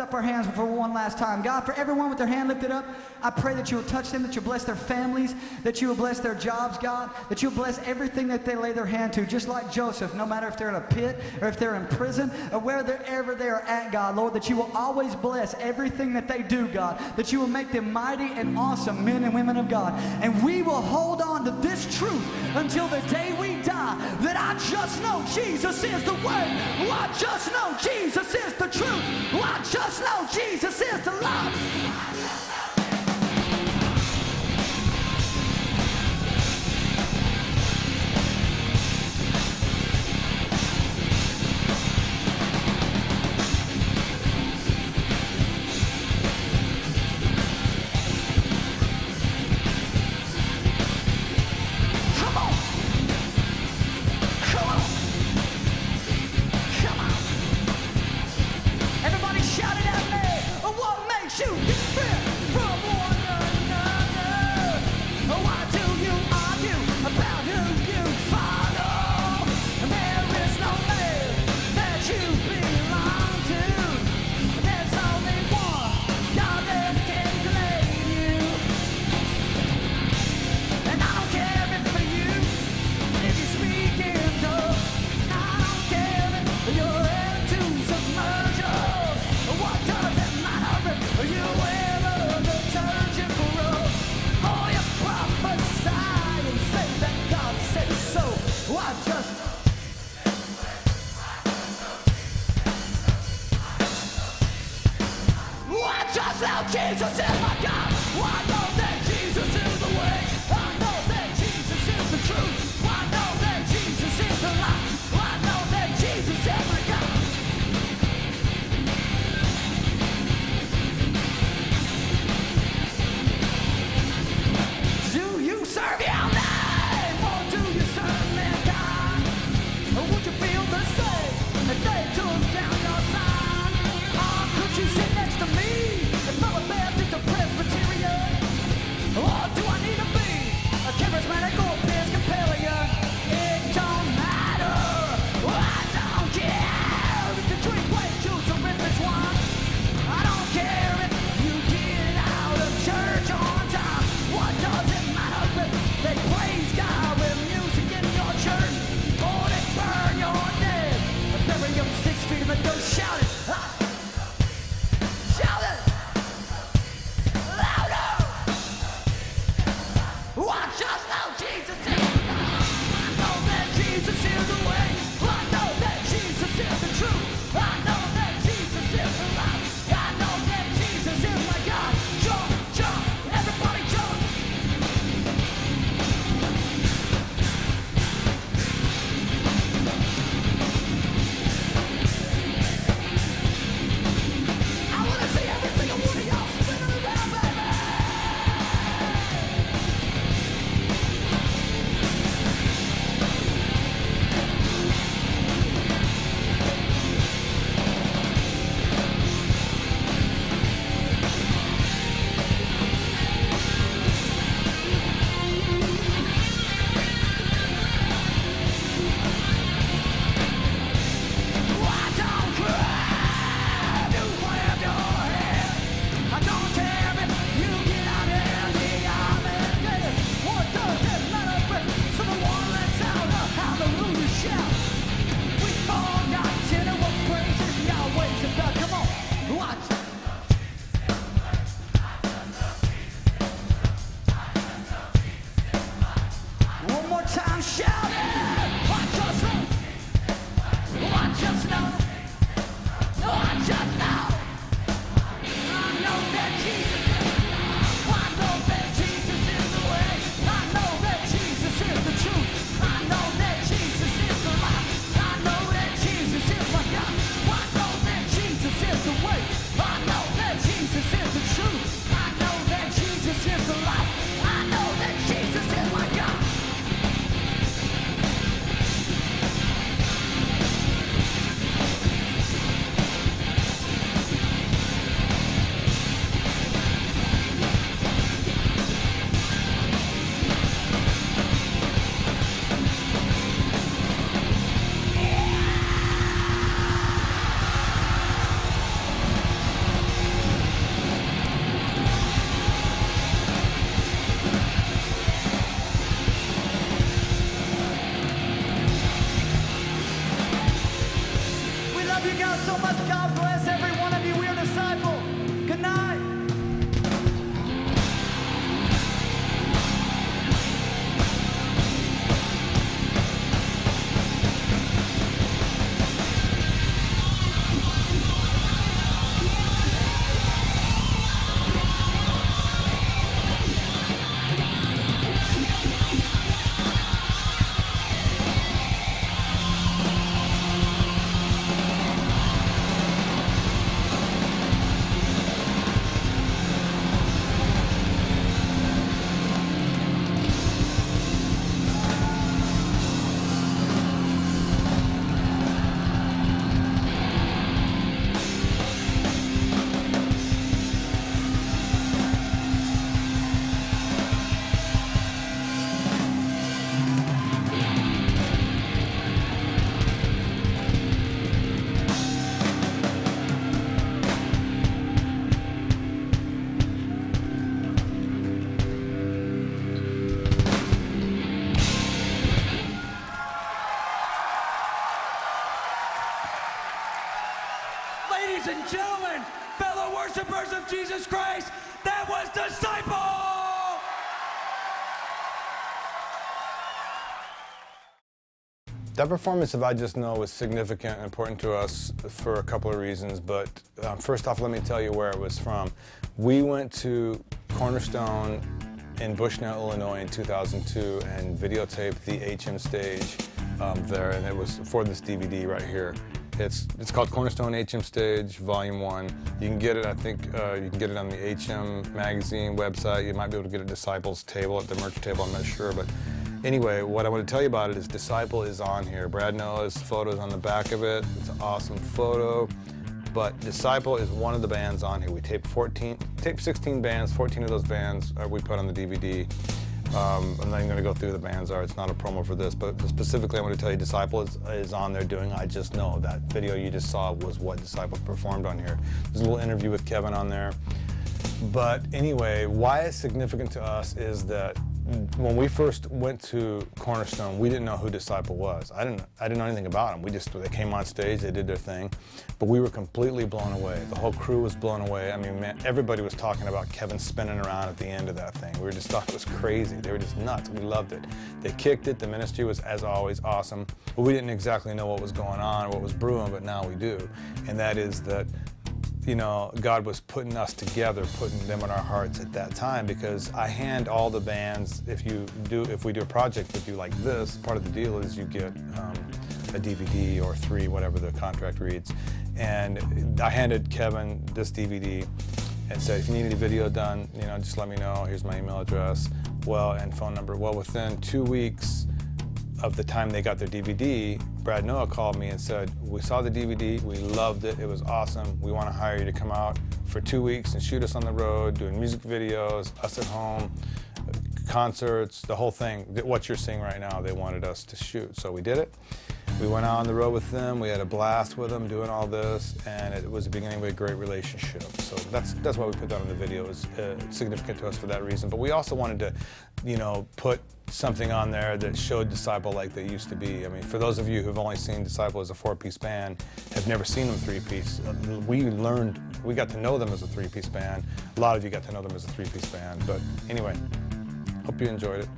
up our hands for one last time. God, for everyone with their hand lifted up, I pray that you will touch them, that you'll bless their families, that you will bless their jobs, God, that you'll bless everything that they lay their hand to, just like Joseph, no matter if they're in a pit or if they're in prison or wherever they are at, God, Lord, that you will always bless everything that they do, God, that you will make them mighty and awesome men and women of God. And we will hold on to this truth until the day we die, that I just know Jesus is the way. I just know Jesus is the truth. I just know Jesus is the love. Jesus is my God. I know that Jesus is the way. I know that Jesus is the truth. I know that Jesus is the life. I know that Jesus is my God. Do you serve your name or do you serve mankind? Or would you feel the same if they took down your sign? Or could you sit next to me? Mother Baptist or Presbyterian, followers of Jesus Christ. That was Disciple! That performance of I Just Know was significant and important to us for a couple of reasons, but first off, let me tell you where it was from. We went to Cornerstone in Bushnell, Illinois in 2002 and videotaped the HM stage there, and it was for this DVD right here. It's called Cornerstone HM Stage Volume 1. You can get it, I think, you can get it on the HM magazine website. You might be able to get it at Disciple's table, at the merch table, I'm not sure, but anyway, what I want to tell you about it is Disciple is on here. Brad Noah's photo's on the back of it. It's an awesome photo. But Disciple is one of the bands on here. We taped 16 bands, 14 of those bands we put on the DVD. I'm not even going to go through the bands are. It's not a promo for this, but specifically I want to tell you Disciple is on there doing I Just Know. That video you just saw was what Disciple performed on here. There's a little interview with Kevin on there. But anyway, why it's significant to us is that when we first went to Cornerstone, we didn't know who Disciple was. I didn't know anything about them. They came on stage, they did their thing, but we were completely blown away. The whole crew was blown away. I mean, man, everybody was talking about Kevin spinning around at the end of that thing. We just thought it was crazy. They were just nuts. We loved it. They kicked it. The ministry was, as always, awesome. But we didn't exactly know what was going on or what was brewing, but now we do. And that is that, you know, God was putting us together, putting them in our hearts at that time, because I hand all the bands, if we do a project with you like this, part of the deal is you get a DVD or 3, whatever the contract reads. And I handed Kevin this DVD and said, if you need any video done, you know, just let me know. Here's my email address, and phone number. Well, within 2 weeks of the time they got their DVD, Brad Noah called me and said, we saw the DVD, we loved it, it was awesome, we want to hire you to come out for 2 weeks and shoot us on the road, doing music videos, us at home, concerts, the whole thing, what you're seeing right now, they wanted us to shoot. So we did it. We went out on the road with them, we had a blast with them doing all this, and it was the beginning of a great relationship. So that's why we put that on the video. It was significant to us for that reason. But we also wanted to, you know, put something on there that showed Disciple like they used to be. I mean, for those of you who've only seen Disciple as a 4-piece band, have never seen them 3-piece, we got to know them as a 3-piece band. A lot of you got to know them as a 3-piece band. But anyway, hope you enjoyed it.